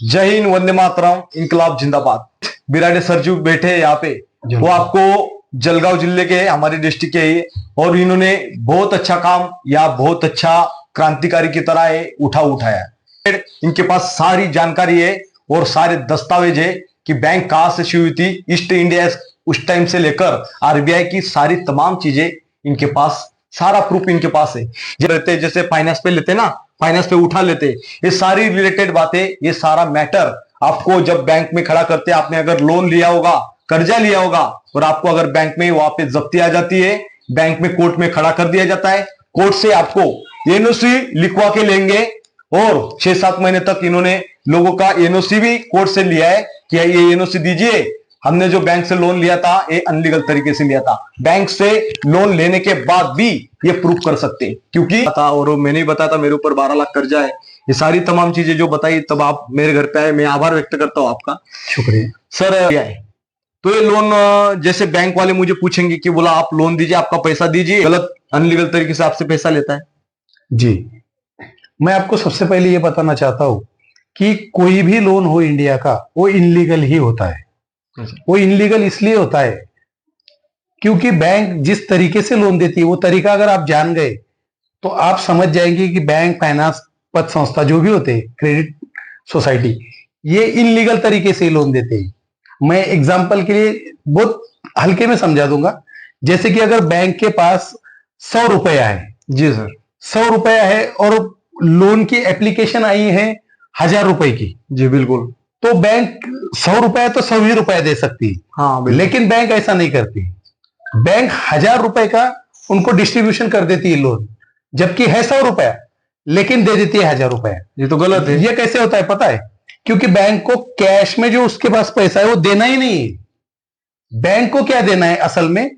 जय हिंद, वंदे मातरम, इनकलाब जिंदाबाद। बिराडे सर जी बैठे हैं यहाँ पे, वो आपको जलगांव जिले के हमारे डिस्ट्रिक्ट के ही, और इन्होंने बहुत अच्छा काम या बहुत अच्छा क्रांतिकारी की तरह है उठाया। इनके पास सारी जानकारी है और सारे दस्तावेज है कि बैंक कहां से शुरू हुई थी, ईस्ट इंडिया उस टाइम से लेकर आरबीआई की सारी तमाम चीजें इनके पास, सारा प्रूफ इनके पास है। जैसे फाइनेंस पे लेते ना, फाइनेंस पे उठा लेते, ये सारी रिलेटेड बातें, ये सारा मैटर आपको जब बैंक में खड़ा करते, आपने अगर लोन लिया होगा, कर्जा लिया होगा, और आपको अगर बैंक में वहां पे जब्ती आ जाती है, बैंक में कोर्ट में खड़ा कर दिया जाता है, कोर्ट से आपको एनओसी लिखवा के लेंगे, और 6-7 महीने तक इन्होंने लोगों का एनओसी भी कोर्ट से लिया है कि ये एनओसी दीजिए, हमने जो बैंक से लोन लिया था ये अनलीगल तरीके से लिया था। बैंक से लोन लेने के बाद भी ये प्रूफ कर सकते हैं, क्योंकि और मैंने ही बताया था मेरे ऊपर 12 लाख कर्जा है। ये सारी तमाम चीजें जो बताई, तब आप मेरे घर पे आए, मैं आभार व्यक्त करता हूँ आपका। शुक्रिया सर। तो ये लोन जैसे बैंक वाले मुझे पूछेंगे कि बोला आप लोन दीजिए, आपका पैसा दीजिए, गलत अनलीगल तरीके से आपसे पैसा लेता है जी। मैं आपको सबसे पहले ये बताना चाहता हूं कि कोई भी लोन हो इंडिया का, वो इनलीगल ही होता है। वो इनलीगल इसलिए होता है क्योंकि बैंक जिस तरीके से लोन देती है, वो तरीका अगर आप जान गए तो आप समझ जाएंगे कि बैंक, फाइनेंस, पत संस्था जो भी होते हैं, क्रेडिट सोसाइटी, ये इनलीगल तरीके से लोन देते हैं। मैं एग्जांपल के लिए बहुत हल्के में समझा दूंगा। जैसे कि अगर बैंक के पास 100 रुपया है, जी सर, 100 रुपया है और लोन की एप्लीकेशन आई है 1000 रुपए की, जी बिल्कुल, तो बैंक 100 रुपया तो 100 ही रुपया दे सकती है। हाँ, लेकिन बैंक ऐसा नहीं करती। बैंक 1000 रुपए का उनको डिस्ट्रीब्यूशन कर देती है लोन, जबकि है 100 रुपया, लेकिन दे देती है 1000 रुपया। ये तो गलत है। ये कैसे होता है पता है? क्योंकि बैंक को कैश में जो उसके पास पैसा है वो देना ही नहीं है। बैंक को क्या देना है असल में?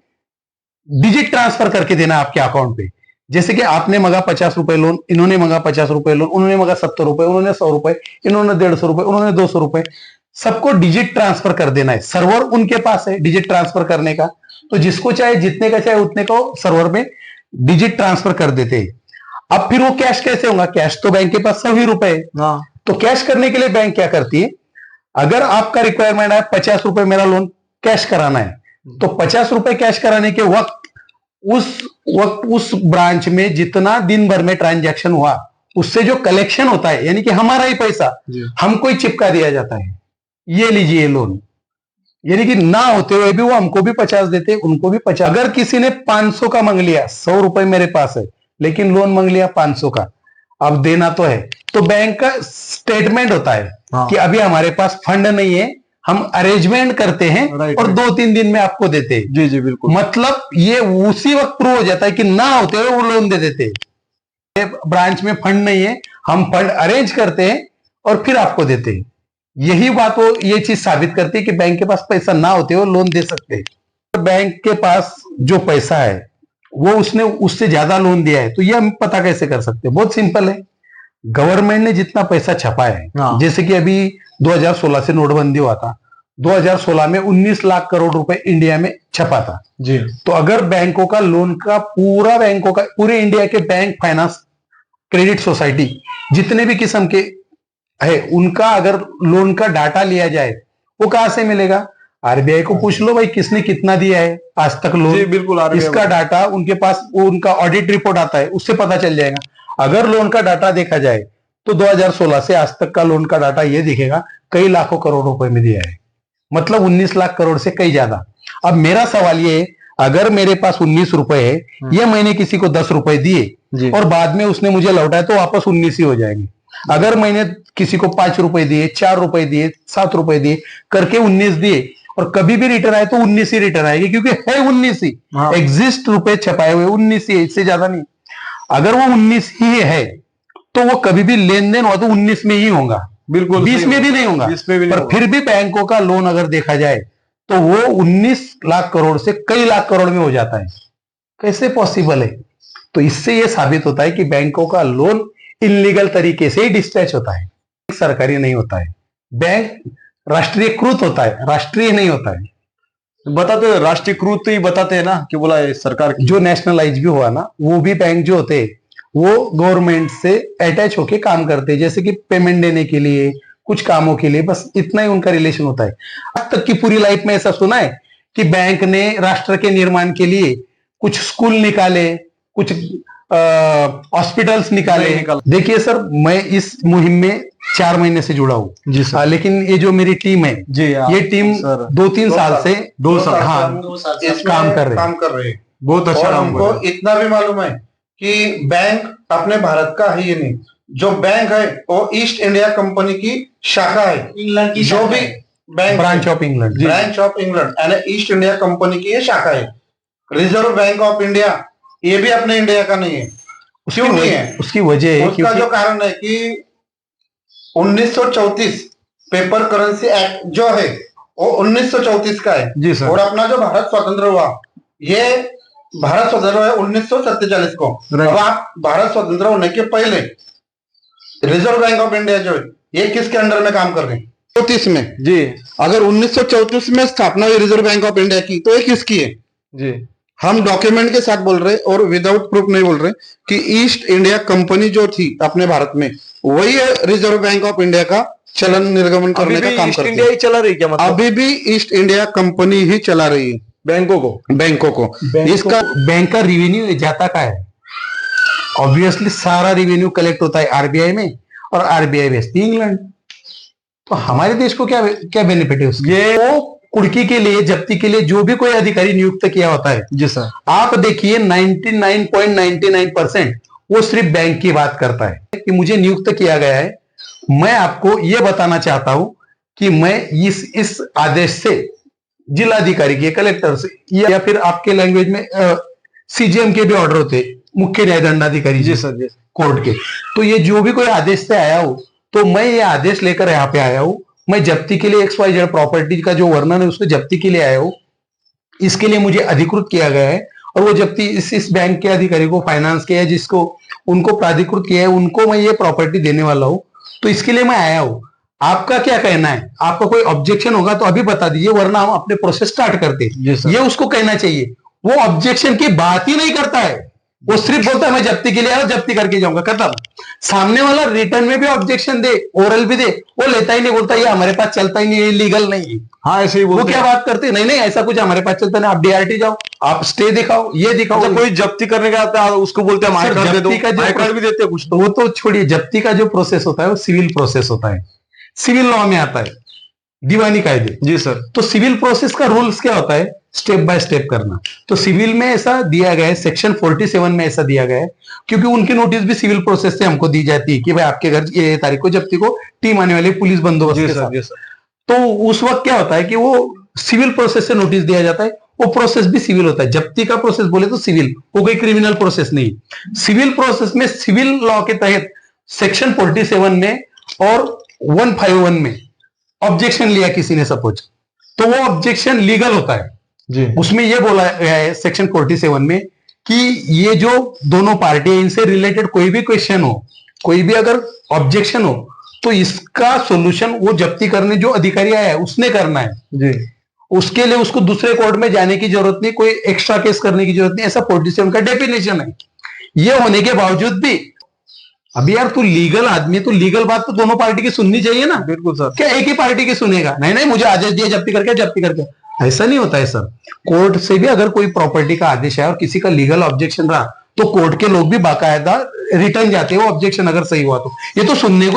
डिजिट ट्रांसफर करके देना आपके अकाउंट पे। जैसे कि आपने मांगा 50 रुपए लोन, इन्होंने मांगा 50 रुपए लोन, उन्होंने मांगा 70 रुपए, उन्होंने 100 रुपए, इन्होंने 150 रुपए, उन्होंने 200 रुपए, सबको डिजिट ट्रांसफर कर देना है। सर्वर उनके पास है डिजिट ट्रांसफर करने का, तो जिसको चाहे जितने का चाहे उतने को सर्वर में डिजिट ट्रांसफर कर देते हैं। अब फिर वो कैश कैसे होगा? कैश तो बैंक के पास 100 ही रुपए है। तो कैश करने के लिए बैंक क्या करती है? अगर आपका रिक्वायरमेंट है 50 रुपए मेरा लोन कैश कराना है, तो 50 रुपए कैश कराने के वक्त उस ब्रांच में जितना दिन भर में ट्रांजैक्शन हुआ, उससे जो कलेक्शन होता है, यानी कि हमारा ही पैसा हमको ही चिपका दिया जाता है, ये लीजिए लोन। यानी कि ना होते हुए भी वो हमको भी 50 देते, उनको भी 50। अगर किसी ने 500 का मांग लिया, 100 रुपए मेरे पास है लेकिन लोन मांग लिया 500 का, अब देना तो है, तो बैंक का स्टेटमेंट होता है कि अभी हमारे पास फंड नहीं है, हम अरेंजमेंट करते हैं और 2-3 दिन में आपको देते हैं। जी जी बिल्कुल। मतलब ये उसी वक्त प्रूव हो जाता है कि ना होते हुए वो लोन दे देते हैं। ब्रांच में फंड नहीं है, हम फंड अरेंज करते हैं और फिर आपको देते हैं। यही बात वो ये चीज साबित करती है कि बैंक के पास पैसा ना होते हुए लोन दे सकते हैं। बैंक के पास जो पैसा है वो उसने उससे ज्यादा लोन दिया है, तो ये हम पता कैसे कर सकते हैं? बहुत सिंपल है। गवर्नमेंट ने जितना पैसा छपा है, जैसे कि अभी 2016 से नोटबंदी हुआ था, 2016 में 19 लाख करोड़ रुपए इंडिया में छपा था जी। तो अगर बैंकों का लोन का पूरे इंडिया के बैंक, फाइनेंस, क्रेडिट सोसाइटी जितने भी किस्म के है, उनका अगर लोन का डाटा लिया जाए, वो कहां से मिलेगा? आरबीआई को पूछ लो भाई, किसने कितना दिया है आज तक लोन। जी बिल्कुल, इसका डाटा उनके पास, उनका ऑडिट रिपोर्ट आता है, उससे पता चल जाएगा। अगर लोन का डाटा देखा जाए तो 2016 से आज तक का लोन का डाटा ये दिखेगा कई लाखों करोड़ रुपए में दिया है, मतलब 19 लाख करोड़ से कई ज्यादा। अब मेरा सवाल ये है, अगर मेरे पास 19 रुपए है, ये मैंने किसी को 10 रुपए दिए और बाद में उसने मुझे लौटाया, तो वापस 19 ही हो जाएंगे। अगर मैंने किसी को 5 रुपए दिए, 4 रुपए दिए, 7 रुपए दिए, करके 19 दिए, और कभी भी रिटर्न आए तो 19 ही रिटर्न आएगी, क्योंकि है 19 ही। एग्जिस्ट रुपए छपाए हुए 19 ही है, इससे ज्यादा नहीं। अगर वो 19 ही है तो वो कभी भी लेन देन हुआ तो 19 में ही होगा, बिल्कुल 20 में भी नहीं होगा। पर फिर भी बैंकों का लोन अगर देखा जाए तो वो 19 लाख करोड़ से कई लाख करोड़ में हो जाता है। कैसे पॉसिबल है? तो इससे यह साबित होता है कि बैंकों का लोन इलीगल तरीके से ही डिस्पैच होता है, सरकारी नहीं होता है। बैंक राष्ट्रीयकृत होता है, राष्ट्रीय नहीं होता है। बताते राष्ट्रीयकृत ही बताते हैं ना, कि बोला है सरकार की। जो नेशनलाइज भी हुआ ना, वो भी बैंक जो होते हैं वो गवर्नमेंट से अटैच होके काम करते हैं। जैसे कि पेमेंट देने के लिए, कुछ कामों के लिए, बस इतना ही उनका रिलेशन होता है। आज तक की पूरी लाइफ में ऐसा सुना है कि बैंक ने राष्ट्र के निर्माण के लिए कुछ स्कूल निकाले, कुछ हॉस्पिटल्स निकाले? देखिए सर, मैं इस मुहिम में 4 महीने से जुड़ा हूँ जी सर। लेकिन ये जो मेरी टीम है जी, ये टीम सर 2-3 साल से 2 साल हाँ इसमें काम कर रहे हैं। बहुत अच्छा और काम हमको कर रहे इतना भी मालूम है कि बैंक अपने भारत का है ही नहीं, जो बैंक है वो ईस्ट इंडिया कंपनी की शाखा है, इंग्लैंड की जो भी bank branch of England, branch of England यानी ईस्ट इंडिया कंपनी की ये शाखा है। रिजर्व बैंक ऑफ इंडिया ये भी अपने इंडिया का नहीं है। क्यों नहीं है? उसकी वजह है उसका जो कारण है कि 1934 पेपर करेंसी एक्ट जो है वो 1934 का है जी सर। और अपना जो भारत स्वतंत्र हुआ ये भारत स्वतंत्र हुआ 1947 को। अब आप भारत स्वतंत्र होने के पहले रिजर्व बैंक ऑफ इंडिया जो है ये किसके अंडर में काम कर रहे हैं? 34 में। जी अगर 1934 में स्थापना हुई रिजर्व बैंक ऑफ इंडिया की तो ये किसकी है? जी हम डॉक्यूमेंट के साथ बोल रहे और विदाउट प्रूफ नहीं बोल रहे कि ईस्ट इंडिया कंपनी जो थी अपने भारत में वही रिजर्व बैंक ऑफ इंडिया का चलन निर्गमन करने का काम करती इंडिया है। ही चला रही क्या मतलब? अभी भी ईस्ट इंडिया कंपनी ही चला रही है बैंकों को इसका बैंक का रेवेन्यू जाता का है, ऑब्वियसली सारा रेवेन्यू कलेक्ट होता है आरबीआई में और आरबीआई भेजती है इंग्लैंड। तो हमारे देश को क्या क्या बेनिफिट है उसके? ये वो कुर्की के लिए, जब्ती के लिए जो भी कोई अधिकारी नियुक्त किया होता है, जी सर, आप देखिए 99.99% वो सिर्फ बैंक की बात करता है कि मुझे नियुक्त किया गया है। मैं आपको यह बताना चाहता हूं कि मैं इस आदेश से जिलाधिकारी के, कलेक्टर से या फिर आपके लैंग्वेज में सीजीएम के भी ऑर्डर होते, मुख्य न्याय दंडाधिकारी जी सर, जी कोर्ट के, तो ये जो भी कोई आदेश से आया हो तो मैं ये आदेश लेकर यहाँ पे आया हूं। मैं जब्ती के लिए XYZ प्रॉपर्टी का जो वर्णन है उसको जब्ती के लिए आया हूं, इसके लिए मुझे अधिकृत किया गया है और वो जब्ती इस बैंक के अधिकारी को, फाइनेंस के, जिसको उनको प्राधिकृत किया है उनको मैं ये प्रॉपर्टी देने वाला हूं। तो इसके लिए मैं आया हूं। आपका क्या कहना है? आपका कोई ऑब्जेक्शन होगा तो अभी बता दीजिए, वरना हम अपने प्रोसेस स्टार्ट करते। ये उसको कहना चाहिए। वो ऑब्जेक्शन की बात ही नहीं करता है, वो सिर्फ बोलता है मैं जब्ती के लिए आया, जब्ती करके जाऊंगा, खत्म। सामने वाला रिटर्न में भी ऑब्जेक्शन दे, ओरल भी दे, वो लेता ही नहीं, बोलता ये हमारे पास चलता ही नहीं, लीगल नहीं है। हाँ ऐसे ही वो बोलते क्या बात करते? नहीं नहीं, ऐसा कुछ हमारे पास चलता नहीं, आप डीआरटी जाओ, आप स्टे दिखाओ, ये दिखाओ। अच्छा, कोई जब्ती करने का आता है उसको बोलते हैं माई कार्ड दे दो, माई कार्ड भी देते हैं कुछ तो वो तो छोड़िए, जब्ती का जो प्रोसेस होता है वो सिविल प्रोसेस होता है, सिविल लॉ में आता है, दीवानी कायदे। जी सर। तो सिविल प्रोसेस का रूल्स क्या होता है? स्टेप बाय स्टेप करना। तो सिविल में ऐसा दिया गया है, सेक्शन 47 में ऐसा दिया गया है, क्योंकि उनकी नोटिस भी सिविल प्रोसेस से हमको दी जाती है कि भाई आपके घर ये तारीख को जब्ती को टीम आने वाली, पुलिस बंदोबस्त के साथ। तो उस वक्त क्या होता है कि वो सिविल प्रोसेस से नोटिस दिया जाता है, वो प्रोसेस भी सिविल होता है। जब्ती का प्रोसेस बोले तो सिविल, वो कोई क्रिमिनल प्रोसेस नहीं। सिविल प्रोसेस में, सिविल लॉ के तहत सेक्शन 47 में और 151 में ऑब्जेक्शन लिया किसी ने सपोज, तो वो ऑब्जेक्शन लीगल होता है जी। उसमें ये बोला गया है सेक्शन 47 में कि ये जो दोनों पार्टी है इनसे रिलेटेड कोई भी क्वेश्चन हो, कोई भी अगर ऑब्जेक्शन हो, तो इसका सॉल्यूशन वो जब्ती करने जो अधिकारी आया है उसने करना है जी। उसके लिए उसको दूसरे कोर्ट में जाने की जरूरत नहीं, कोई एक्स्ट्रा केस करने की जरूरत नहीं, ऐसा 47 का डेफिनेशन है। ये होने के बावजूद भी अभी यार तू लीगल आदमी, तो लीगल बात तो दोनों पार्टी की सुननी चाहिए ना। बिल्कुल सर। क्या एक ही पार्टी की सुनेगा? नहीं नहीं, मुझे आदेश दिया जब्ती करके, ऐसा नहीं होता है सर। कोर्ट से भी अगर कोई प्रॉपर्टी का आदेश है और किसी का लीगल ऑब्जेक्शन रहा तो कोर्ट के लोग भी बाकायदा रिटर्न जाते हैं, वो ऑब्जेक्शन अगर सही हुआ तो। ये तो सुनने को